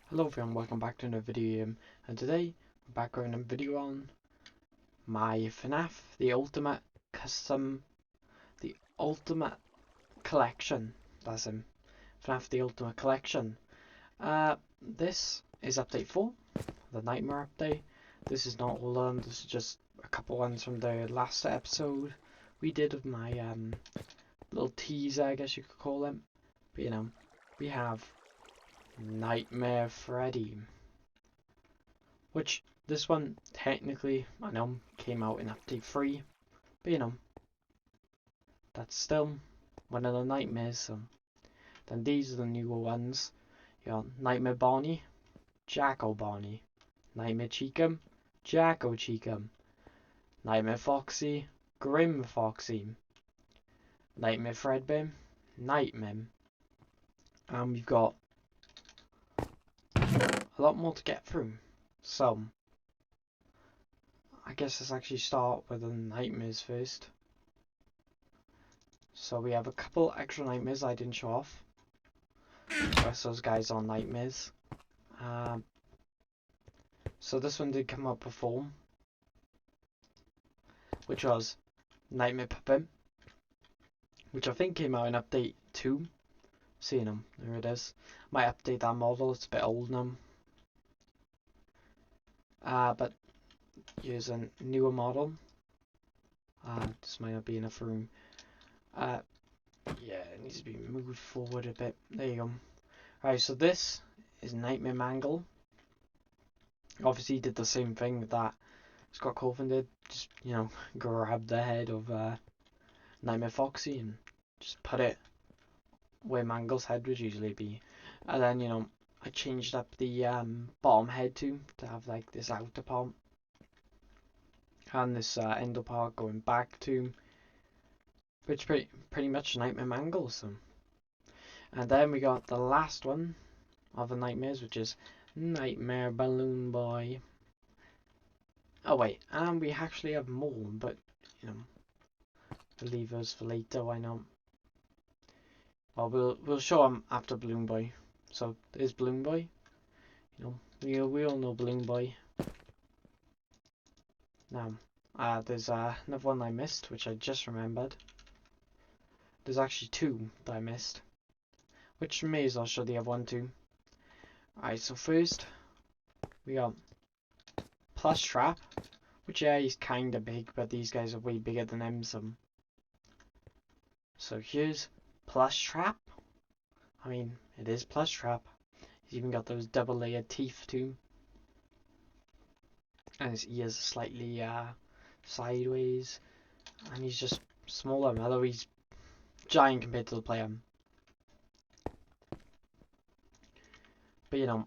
Hello everyone, welcome back to another video, and today I'm back with a video on my FNAF, the ultimate collection. That's him, FNAF the Ultimate Collection. This is update 4, the Nightmare update. This is not all of them, this is just a couple ones from the last episode we did of my little teaser, I guess you could call it. But we have Nightmare Freddy, which this one technically I know came out in update 3, but that's still one of the nightmares. So then these are the newer ones. You got Nightmare Bonnie, Jacko Bonnie, Nightmare Cheekum, Jacko Cheekum, Nightmare Foxy, Grim Foxy, Nightmare Fredbear, Nightmare. And we've got a lot more to get through. So I guess let's actually start with the nightmares first. So we have a couple extra nightmares I didn't show off. Rest those guys on nightmares. So this one did come up before, which was Nightmare Puppet, which I think came out in update 2. Seeing them, there it is. Might update that model, it's a bit old now. But here's a newer model. This might not be enough room. Yeah, it needs to be moved forward a bit. There you go. Right, so this is Nightmare Mangle. Obviously, he did the same thing that Scott Coven did. Just, grab the head of Nightmare Foxy and just put it where Mangle's head would usually be. And then, I changed up the bottom head to have like this outer part. And this ender part going back to, which pretty much Nightmare Mangle. So. And then we got the last one of the nightmares, which is Nightmare Balloon Boy. Oh wait, and we actually have more, but we'll leave those for later. Why not? Well, we'll show them after Balloon Boy. So there's Balloon Boy. We all know Balloon Boy. Now, there's another one I missed, which I just remembered. There's actually two that I missed, which may as well show the other one too. Alright, so first we got Plush Trap, which he's kinda big, but these guys are way bigger than him. So here's Plush Trap. I mean, it is Plush Trap. He's even got those double layered teeth too. And his ears are slightly sideways. And he's just smaller, although he's giant compared to the player. But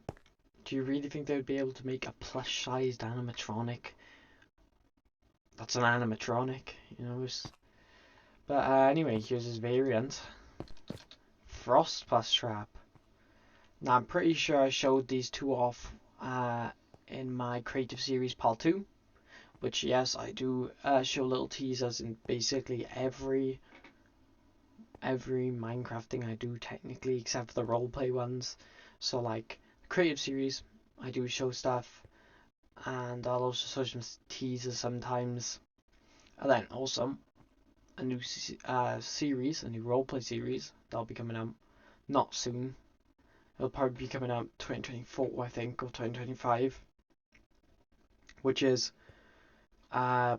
do you really think they would be able to make a plush-sized animatronic? That's an animatronic, But anyway, here's his variant. Frost Plush Trap. Now I'm pretty sure I showed these two off in my creative series part 2. Which, yes, I do show little teasers in basically every Minecraft thing I do, technically, except for the roleplay ones. So like creative series, I do show stuff, and I'll also show some teasers sometimes. And then also a new series, a new roleplay series that'll be coming out not soon. It'll probably be coming out 2024, I think, or 2025, which is I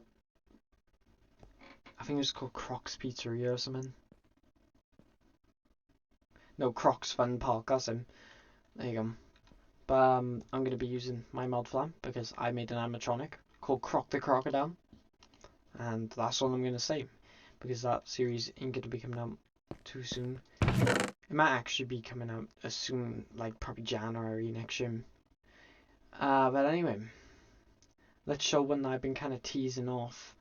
think it's called Croc's Pizzeria or something. No, Croc's Fun Park, that's him. There you go. But I'm going to be using my mod for that because I made an animatronic called Croc the Crocodile. And that's all I'm going to say, because that series ain't going to be coming out too soon. It might actually be coming out as soon, like probably January next year. But anyway, let's show one that I've been kind of teasing off,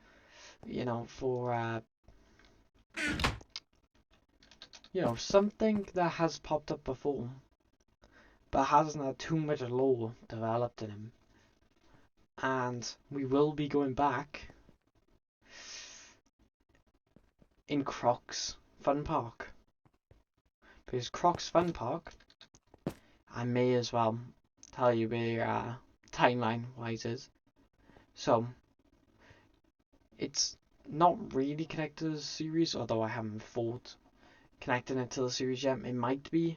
for something that has popped up before, but hasn't had too much lore developed in him. And we will be going back in Croc's Fun Park. Because Croc's Fun Park, I may as well tell you where timeline wise is. So it's not really connected to the series, although I haven't thought connecting it to the series yet. It might be.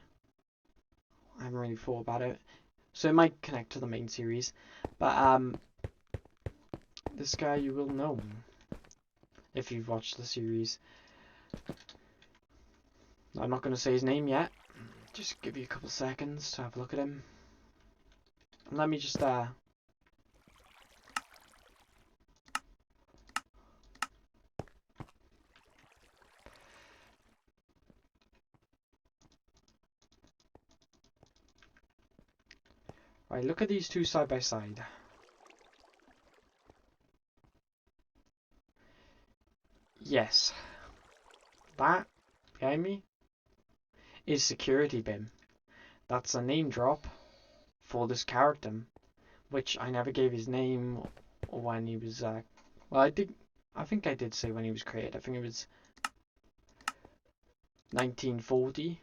I haven't really thought about it. So it might connect to the main series. But this guy you will know if you've watched the series. I'm not going to say his name yet. Just give you a couple seconds to have a look at him. And let me just right, look at these two side by side. Yes. That behind me is Security Bin. That's a name drop for this character, which I never gave his name or when he was well, I think I did say when he was created. I think it was 1940.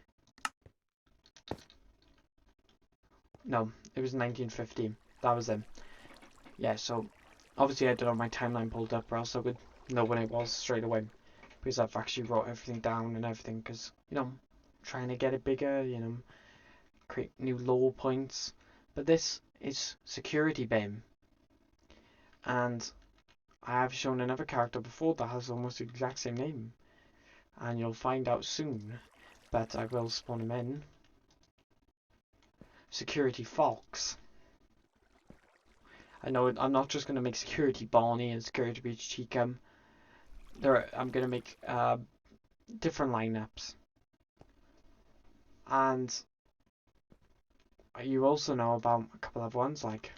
No, it was 1950. That was him. Yeah, so obviously I did have my timeline pulled up, or else I would know when it was straight away, because I've actually wrote everything down and everything, because, you know, trying to get it bigger, you know, create new lore points. But this is Security Bin, and I have shown another character before that has almost the exact same name, and you'll find out soon, but I will spawn him in. Security Fox. I know I'm not just going to make Security Barney and Security Beach Chica. I'm going to make different lineups. And you also know about a couple of ones like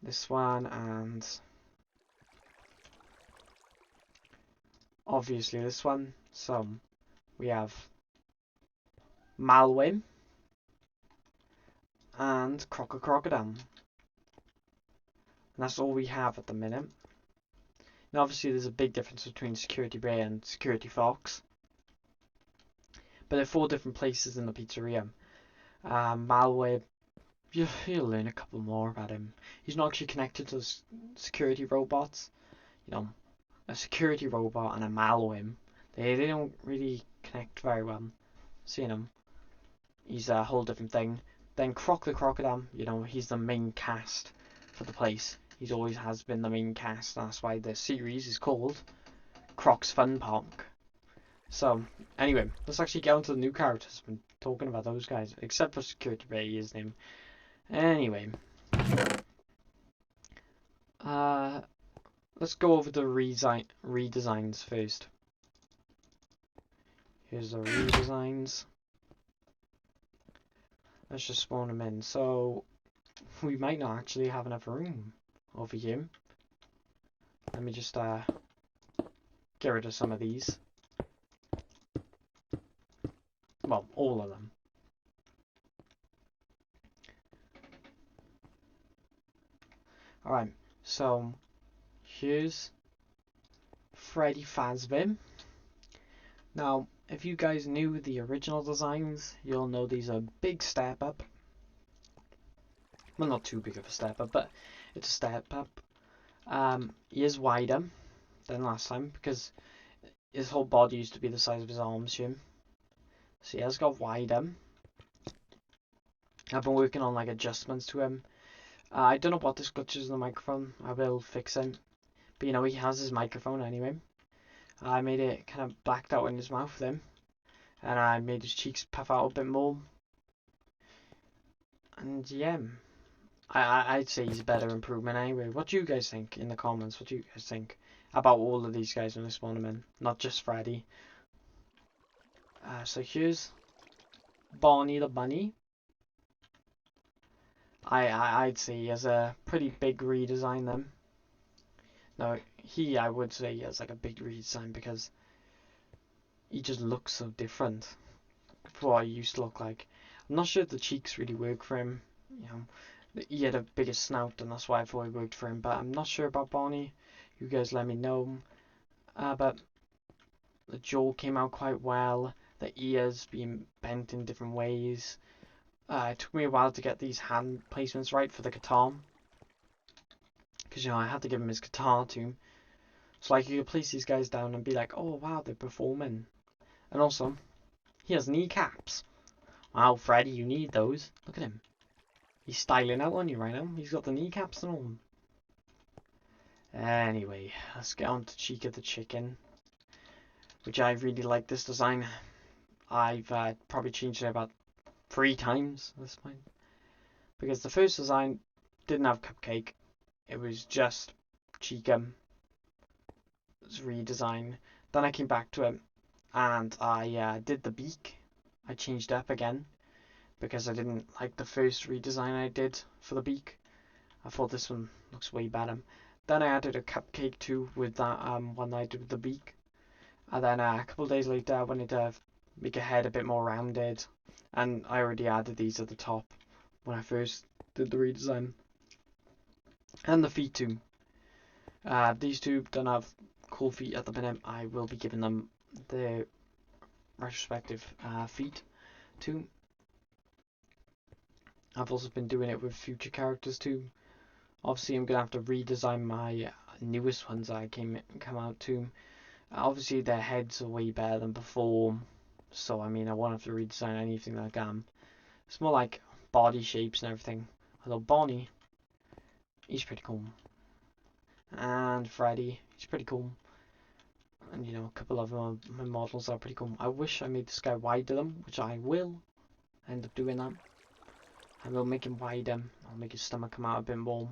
this one, and obviously this one. So we have Malwim and Crocodile. And that's all we have at the minute. Now obviously there's a big difference between Security Bray and Security Fox. But they're 4 different places in the pizzeria. Malwim, you'll learn a couple more about him. He's not actually connected to security robots. You know, a security robot and a Malwim, they don't really connect very well. So, you know, he's a whole different thing. Then Croc the Crocodile, you know, he's the main cast for the place. He's always has been the main cast. That's why the series is called Croc's Fun Park. So, anyway, let's actually get on to the new characters. I've been talking about those guys, except for Security Bay, his name. Anyway, let's go over the redesigns first. Here's the redesigns. Let's just spawn them in. So, we might not actually have enough room over here. Let me just get rid of some of these. Well, all of them. Alright, so here's Freddy Fazbear. Now, if you guys knew the original designs, you'll know these are a big step up. Well, not too big of a step up, but it's a step up. He is wider than last time because his whole body used to be the size of his arms here. So he has got wider. I've been working on like adjustments to him. I don't know what this glitches in the microphone. I will fix it. But you know, he has his microphone anyway. I made it kind of blacked out in his mouth then. And I made his cheeks puff out a bit more. And yeah, I'd say he's a better improvement anyway. What do you guys think in the comments? What do you guys think about all of these guys when I spawn them in? Not just Freddy. So here's Barney the Bunny. I'd say he has a pretty big redesign then. No, I would say he has like a big redesign because he just looks so different from what he used to look like. I'm not sure if the cheeks really work for him. You know, he had a bigger snout and that's why I thought it worked for him, but I'm not sure about Barney. You guys let me know. But the jaw came out quite well. The ears being bent in different ways. It took me a while to get these hand placements right for the guitar, because I had to give him his guitar too. So like you could place these guys down and be like, oh wow, they're performing. And also, he has kneecaps. Wow, Freddy, you need those. Look at him. He's styling out on you right now. He's got the kneecaps and all. Anyway, let's get on to Chica the Chicken, which I really like this design. I've probably changed it about 3 times at this point. Because the first design didn't have Cupcake. It was just Chica. It was redesigned. Then I came back to it and I did the beak. I changed up again because I didn't like the first redesign I did for the beak. I thought this one looks way better. Then I added a cupcake too with that one I did with the beak. And then a couple of days later I wanted to make a head a bit more rounded. And I already added these at the top when I first did the redesign. And the feet too. These two don't have cool feet at the minute. I will be giving them the retrospective feet too. I've also been doing it with future characters too. Obviously, I'm gonna have to redesign my newest ones that come out too. Obviously, their heads are way better than before, so I mean, I won't have to redesign anything like it's more like body shapes and everything. Although Bonnie, he's pretty cool, and Freddy, he's pretty cool, and a couple of my models are pretty cool. I wish I made this guy wider them, which I will end up doing that. I will make him wider. I'll make his stomach come out a bit more,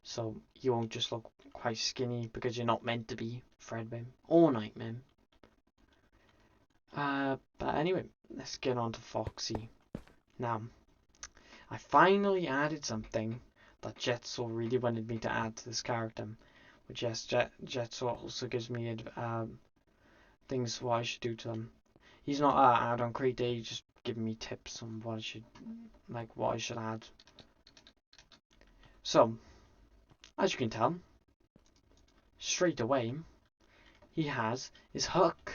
so you won't just look quite skinny because you're not meant to be Fredbear or Nightmare. But anyway, let's get on to Foxy. Now, I finally added something that Jetsaw really wanted me to add to this character, which yes, Jetsaw also gives me things what I should do to them. He's not out on Crate Day, just giving me tips on what I should add. So, as you can tell, straight away, he has his hook.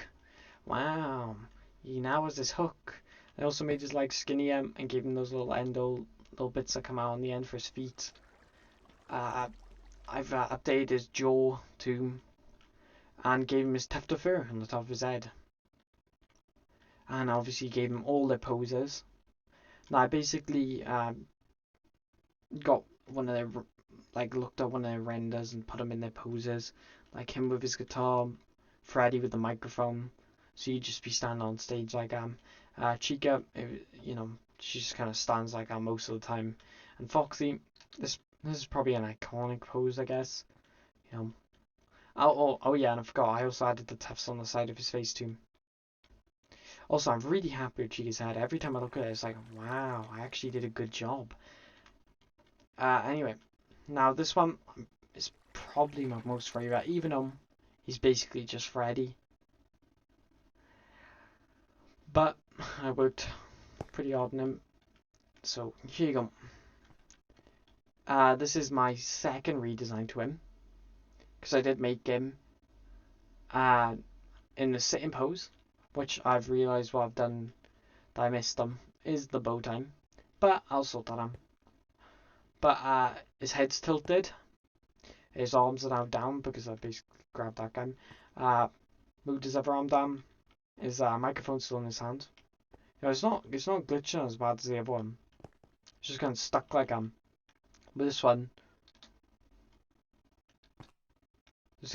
Wow, he now has his hook. I also made his legs skinnier and gave him those little bits that come out on the end for his feet. I've updated his jaw too, and gave him his tuft of fur on the top of his head. And obviously gave him all the poses. Now I basically got one of their looked at one of their renders and put them in their poses, like him with his guitar, Freddy with the microphone. So you'd just be standing on stage like Chica, she just kind of stands like most of the time. And Foxy, this is probably an iconic pose, I guess. Oh yeah, and I forgot, I also added the tufts on the side of his face too. Also, I'm really happy with Chica's head. Every time I look at it, it's like, wow, I actually did a good job. Anyway, now this one is probably my most favourite, even though he's basically just Freddy. But I worked pretty hard on him. So here you go. This is my second redesign to him, because I did make him in the sitting pose, which I've realised what I've done that I missed them is the bow tie, but I'll sort that out. But his head's tilted, his arms are now down because I basically grabbed that guy. Moved his other arm down, his microphone's still in his hand. It's not glitching as bad as the other one. It's just kind of stuck like but this one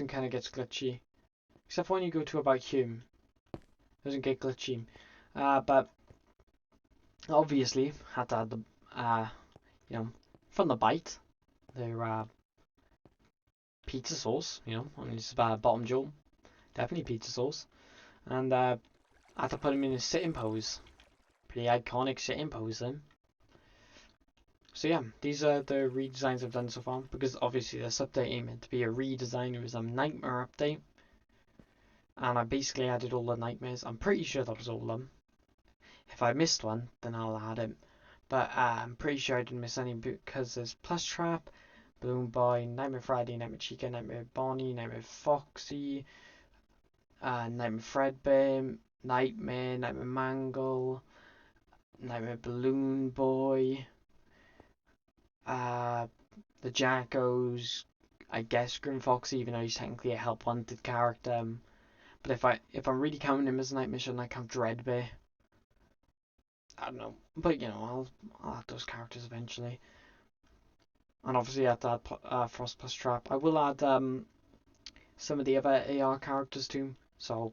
kind of gets glitchy, except for when you go to about here, it doesn't get glitchy. But obviously had to add the from the bite, the pizza sauce, on his bottom jaw, definitely pizza sauce, and I had to put him in a sitting pose, pretty iconic sitting pose then. So yeah, these are the redesigns I've done so far, because obviously this update ain't meant to be a redesign, it was a nightmare update, and I basically added all the nightmares. I'm pretty sure that was all of them. If I missed one, then I'll add it, but I'm pretty sure I didn't miss any, because there's Plush Trap, Balloon Boy, Nightmare Friday, Nightmare Chica, Nightmare Bonnie, Nightmare Foxy, Nightmare Fredbear, Nightmare Mangle, Nightmare Balloon Boy, the Jackos, I guess Grim Foxy, even though he's technically a help wanted character. But if I'm really counting him as a Nightmare, shouldn't I count Dreadbear? I don't know, but you know, I'll add those characters eventually. And obviously I have to add Frost plus Trap. I will add some of the other AR characters too. So I'll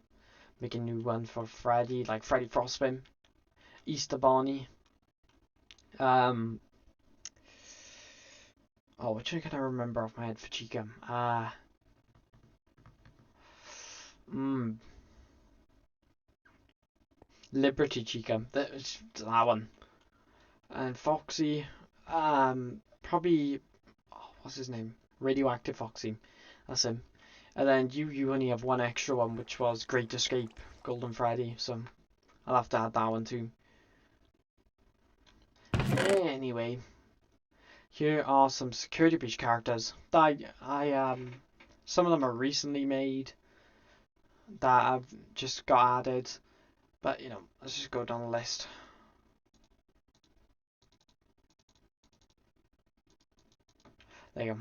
make a new one for Freddy, like Freddy Frostbite, Easter Bonnie. Oh, which one can I remember off my head for Chica? Liberty Chica. That one. And Foxy, probably, oh, what's his name? Radioactive Foxy. That's him. And then you only have one extra one, which was Great Escape, Golden Freddy. So I'll have to add that one too. Anyway, here are some security breach characters that some of them are recently made that I've just got added. But you know, let's just go down the list. There you go.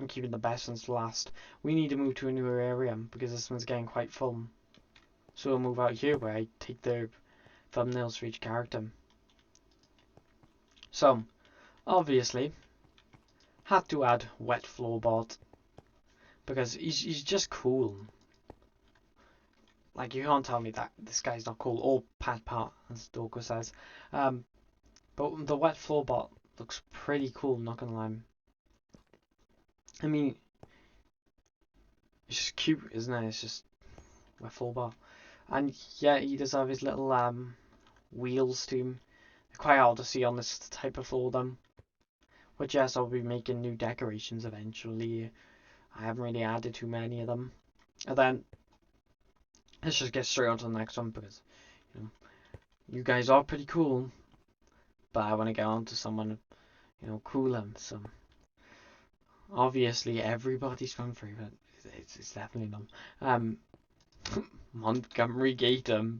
I'm keeping the best ones to last. We need to move to a newer area because this one's getting quite full. So we'll move out here where I take the thumbnails for each character. So, obviously, had to add Wet Floorbot because he's just cool. Like, you can't tell me that this guy's not cool. Or Pat Pat, as Dorko says. But the Wet Floorbot looks pretty cool, not gonna lie. I mean, it's just cute, isn't it? It's just Wet Floorbot. And yeah, he does have his little wheels too. They're quite hard to see on this type of floor though. Which yes, I'll be making new decorations eventually. I haven't really added too many of them. And then let's just get straight on to the next one because you know you guys are pretty cool. But I want to get on to someone, you know, cooler. So obviously everybody's fan favorite. It's definitely them. Montgomery Gatum.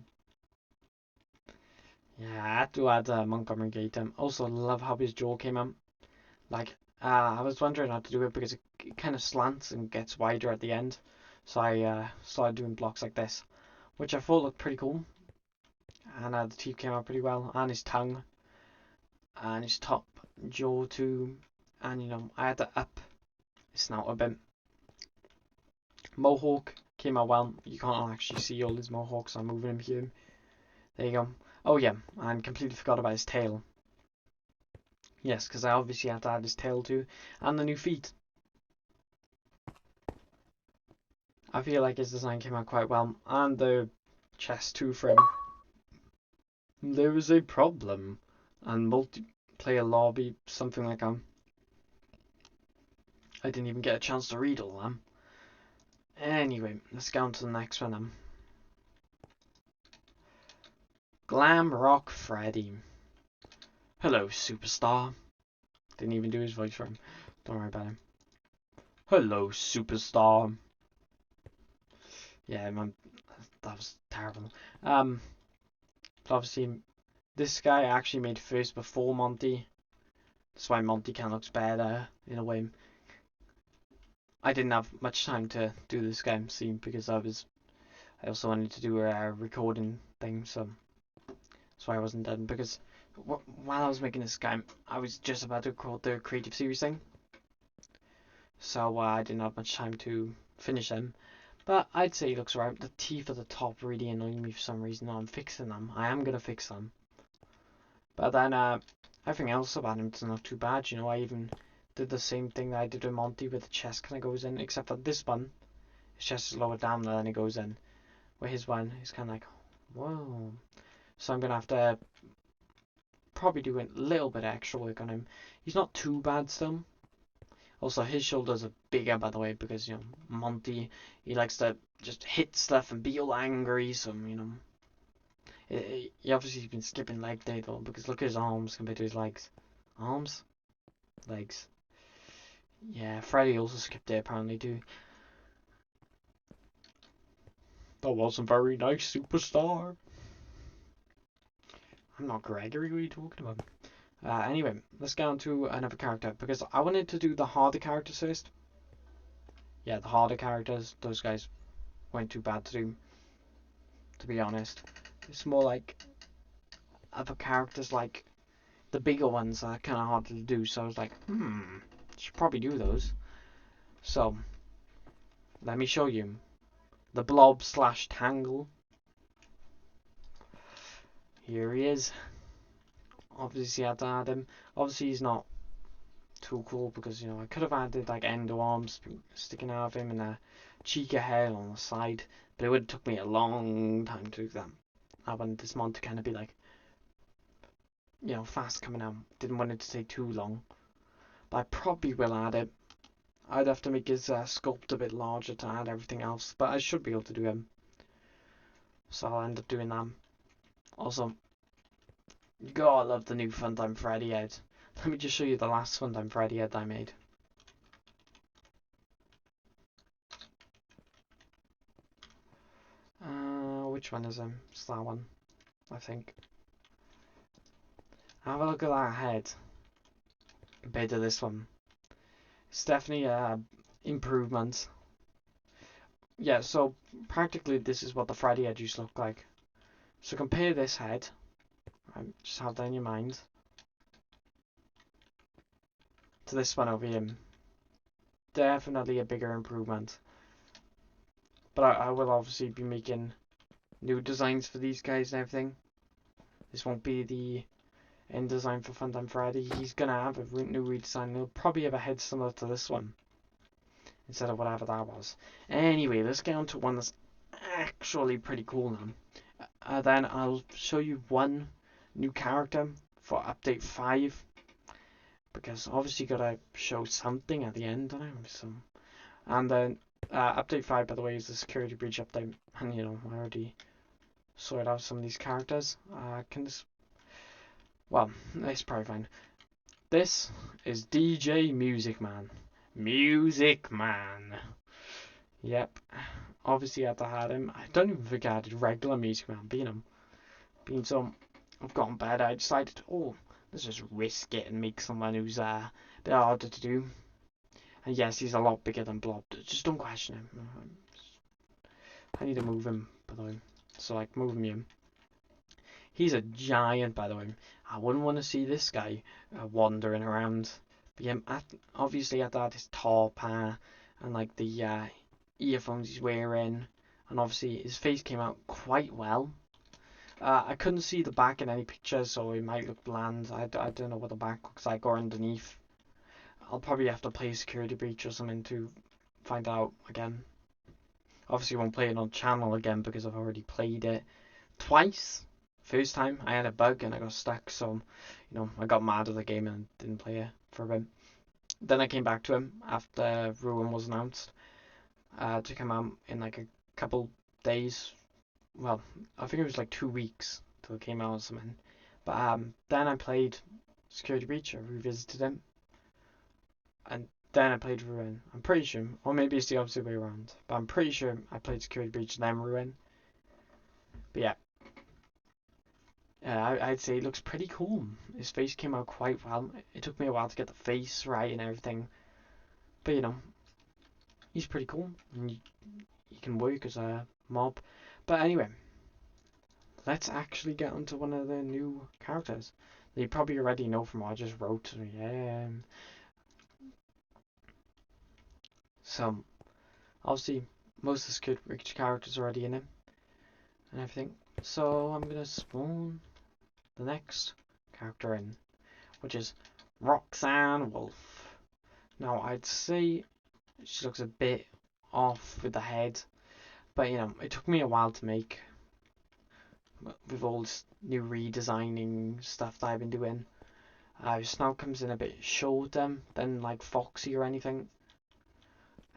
Yeah, I had to add Montgomery Gatum. Also, love how his jaw came out. Like, I was wondering how to do it because it kind of slants and gets wider at the end. So I started doing blocks like this, which I thought looked pretty cool. And the teeth came out pretty well, and his tongue, and his top jaw too. And you know, I had to up his snout a bit. Mohawk came out well. You can't actually see all his mohawks, so I'm moving him here. There you go. Oh yeah, and completely forgot about his tail. Yes, because I obviously had to add his tail too, and the new feet. I feel like his design came out quite well, and the chest too for him. There is a problem, and multiplayer lobby, something like that. I didn't even get a chance to read all of them. Anyway, let's go on to the next one. Glam Rock Freddy. Hello, superstar. Didn't even do his voice for him. Don't worry about him. Hello, superstar. Yeah, man, that was terrible. But obviously, this guy actually made first before Monty. That's why Monty kind of looks better in a way. I didn't have much time to do this game scene because I also wanted to do a recording thing, so that's why I wasn't done. Because while I was making this game, I was just about to record the creative series thing, so I didn't have much time to finish them. But I'd say it looks right. The teeth at the top really annoying me for some reason. I'm fixing them. I am gonna fix them. But then everything else about him is not too bad. You know, I even did the same thing that I did with Monty, where the chest kind of goes in, except for this one, his chest is lower down and then it goes in. Where his one is kind of like, whoa. So I'm gonna have to probably do a little bit of extra work on him. He's not too bad still. Also, his shoulders are bigger, by the way, because you know Monty, he likes to just hit stuff and be all angry. So you know, he obviously has been skipping leg day though, because look at his arms compared to his legs. Arms, legs. Yeah, Freddy also skipped it apparently too. That wasn't very nice, superstar. I'm not Gregory, what are you talking about? Anyway, let's get on to another character, because I wanted to do the harder characters first. Yeah, the harder characters, those guys weren't too bad to do, to be honest. It's more like other characters, like the bigger ones are kind of hard to do, so I was like, should probably do those. So, let me show you. The Blob slash Tangle. Here he is. Obviously I had to add him. Obviously he's not too cool because, you know, I could have added like endo arms sticking out of him and a cheeky hair on the side, but it would have took me a long time to do that. I wanted this mod to kind of be like, you know, fast coming out. Didn't want it to take too long, but I probably will add it. I'd have to make his sculpt a bit larger to add everything else, but I should be able to do him. So I'll end up doing that. Also, you gotta love the new Funtime Freddy head. Let me just show you the last Funtime Freddy head I made. Which one is him? It's that one, I think. Have a look at that head compared to this one. It's definitely a improvement. Yeah, so practically this is what the Freddy head used to look like. So compare this head, just have that in your mind, to this one over here. Definitely a bigger improvement. But I will obviously be making new designs for these guys and everything. This won't be the end design for Funtime Freddy. He's gonna have a new redesign. He'll probably have a head similar to this one, instead of whatever that was. Anyway, let's get on to one that's actually pretty cool now. Then I'll show you one new character for update 5, because obviously you gotta show something at the end, don't I? So, and then update 5, by the way, is the security breach update, and you know, I already sorted out some of these characters. Can this... Well, it's probably fine. This is DJ Music Man. Music Man. Yep. Obviously I had to have him. I don't even think I had regular Music Man, but you know, being so I've gotten better, I decided, oh, let's just risk it and make someone who's a bit harder to do. And yes, he's a lot bigger than Blob. Just don't question him. I need to move him, by the way. So, like, move him in. He's a giant, by the way. I wouldn't want to see this guy wandering around. But yeah, obviously, I had his top and, like, the earphones he's wearing. And obviously, his face came out quite well. I couldn't see the back in any pictures, so it might look bland. I don't know what the back looks like or underneath. I'll probably have to play Security Breach or something to find out again. Obviously won't play it on channel again because I've already played it twice. First time I had a bug and I got stuck, so you know I got mad at the game and didn't play it for a bit. Then I came back to him after Ruin was announced to come out in like a couple days. Well, I think it was like 2 weeks till it came out or something. But then I played Security Breach. I revisited him, and then I played Ruin. I'm pretty sure, or maybe it's the opposite way around, but I'm pretty sure I played Security Breach and then Ruin. But yeah, I'd say it looks pretty cool. His face came out quite well. It took me a while to get the face right and everything, but you know, he's pretty cool. And he can work as a mob. But anyway, let's actually get onto one of the new characters that you probably already know from what I just wrote. Yeah. So, obviously, most of the Squid Rich characters are already in it and everything. So, I'm gonna spawn the next character in, which is Roxanne Wolf. Now, I'd say she looks a bit off with the head, but you know, it took me a while to make with all this new redesigning stuff that I've been doing. Her snout comes in a bit shorter than like Foxy or anything,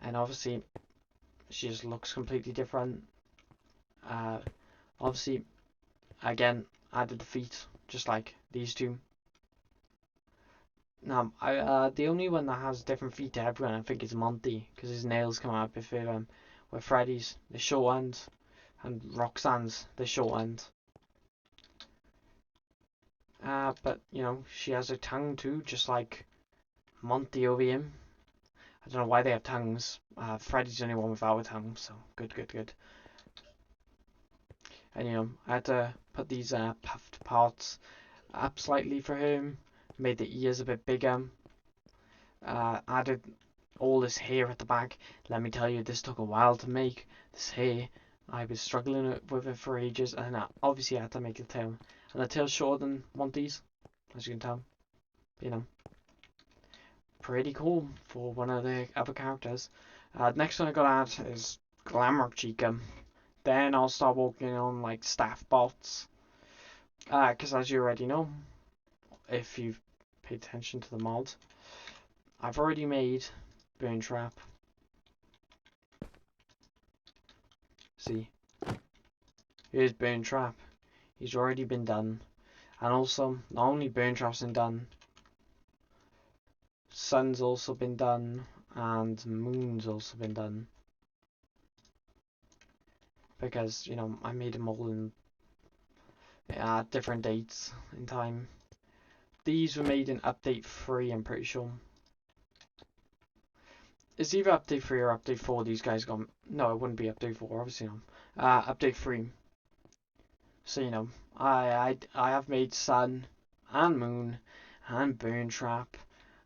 and obviously she just looks completely different. Obviously, again, added the feet just like these two. Now, the only one that has different feet to everyone, I think, is Monty, because his nails come out a bit further. Where Freddy's, the short end, and Roxanne's, the short end. But you know, she has a tongue too, just like Monty over here. I don't know why they have tongues. Freddy's the only one without a tongue, so good, good, good. And you know, I had to put these puffed parts up slightly for him, made the ears a bit bigger, added all this hair at the back. Let me tell you, this took a while to make. This hair, I was struggling with it for ages, and obviously I had to make the tail. And the tail's shorter than Monty's, as you can tell. You know, pretty cool for one of the other characters. Next one I got at is Glamour Chica. Then I'll start working on like staff bots. Because as you already know, if you've paid attention to the mod, I've already made Burn Trap. See, here's Burn Trap. He's already been done. And also, not only Burn Trap's been done, Sun's also been done, and Moon's also been done. Because, you know, I made them all in different dates in time. These were made in update 3, I'm pretty sure. It's either update 3 or update 4 these guys got. No, it wouldn't be update 4, obviously not. Update 3. So, you know, I have made Sun and Moon and Burn Trap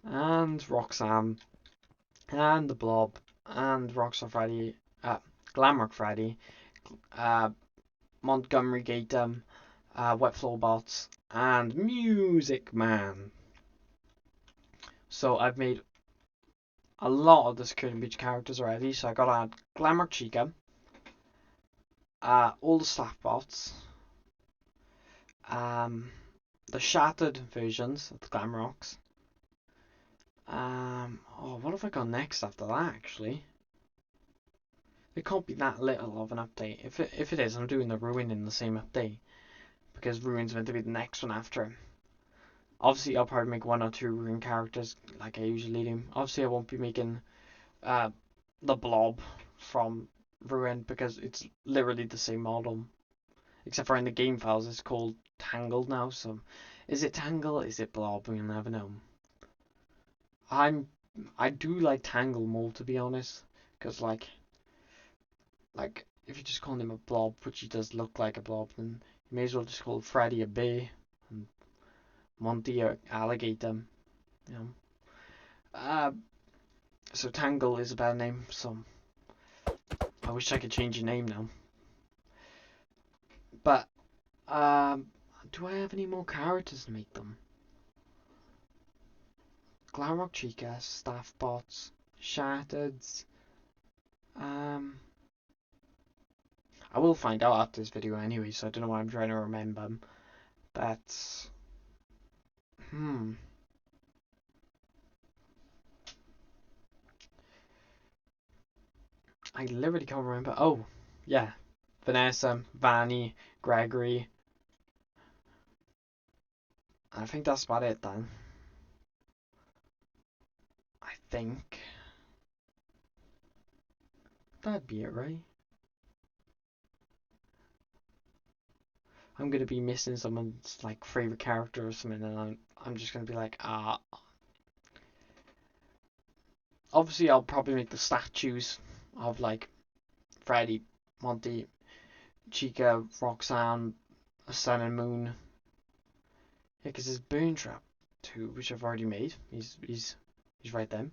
and Roxanne and the Blob and Rockstar Freddy, Glamrock Freddy, Montgomery Gatum, Wet Floor Bots, and Music Man. So I've made a lot of the Security Breach characters already. So I got to add Glamrock Chica, all the staff bots, the shattered versions of the Glamrocks. Oh, what have I got next after that? Actually, it can't be that little of an update. If it is, I'm doing the Ruin in the same update because Ruin's meant to be the next one after. Obviously, I'll probably make 1 or 2 Ruin characters like I usually do. Obviously, I won't be making the Blob from Ruin because it's literally the same model, except for in the game files it's called Tangled now. So, is it Tangle? Is it Blob? We'll never know. I do like Tangle more, to be honest, because like if you just call him a blob, which he does look like a blob, then you may as well just call Freddy a bear and Monty a alligator. You know. So Tangle is a better name. So I wish I could change your name now. But do I have any more characters to make them? Glamrock Chica, Staff Bots, Shattered. I will find out after this video anyway, so I don't know why I'm trying to remember. But I literally can't remember. Oh, yeah. Vanessa, Vanny, Gregory. I think that's about it then. I think that'd be it, right? I'm gonna be missing someone's like favorite character or something, and I'm just gonna be like, Obviously, I'll probably make the statues of like Freddy, Monty, Chica, Roxanne, Sun and Moon. Yeah, because there's Burn Trap too, which I've already made. He's right there.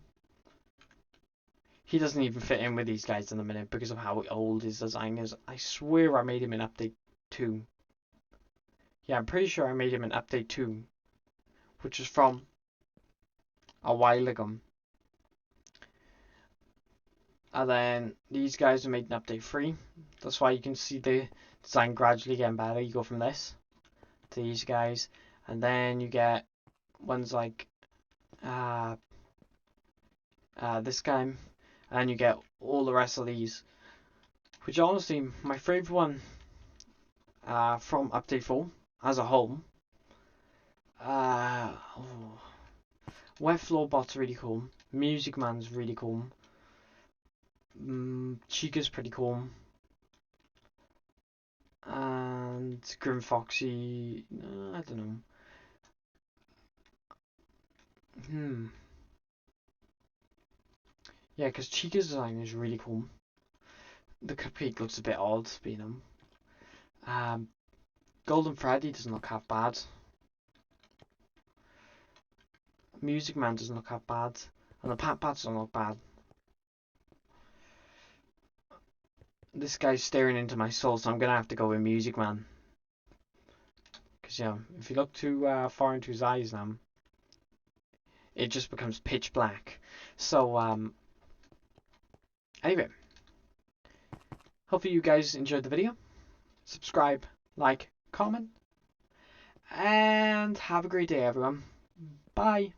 He doesn't even fit in with these guys in a minute because of how old his design is. I swear I made him in update 2. Yeah, I'm pretty sure I made him in update 2, which is from a while ago. And then these guys are made in update 3. That's why you can see the design gradually getting better. You go from this to these guys, and then you get ones like this guy, and you get all the rest of these. Which honestly, my favorite one from update 4 as a whole. Wet Floor Bot's really cool. Music Man's really cool. Chica's pretty cool. And Grim Foxy, I don't know. Yeah, because Chica's design is really cool. The cupcake looks a bit odd, you know. Golden Freddy doesn't look half bad. Music Man doesn't look half bad. And the Pat Pats don't look bad. This guy's staring into my soul, so I'm gonna have to go with Music Man. Because, yeah, if you look too far into his eyes now, it just becomes pitch black. So, anyway. Hopefully you guys enjoyed the video. Subscribe, like, comment, and have a great day, everyone. Bye.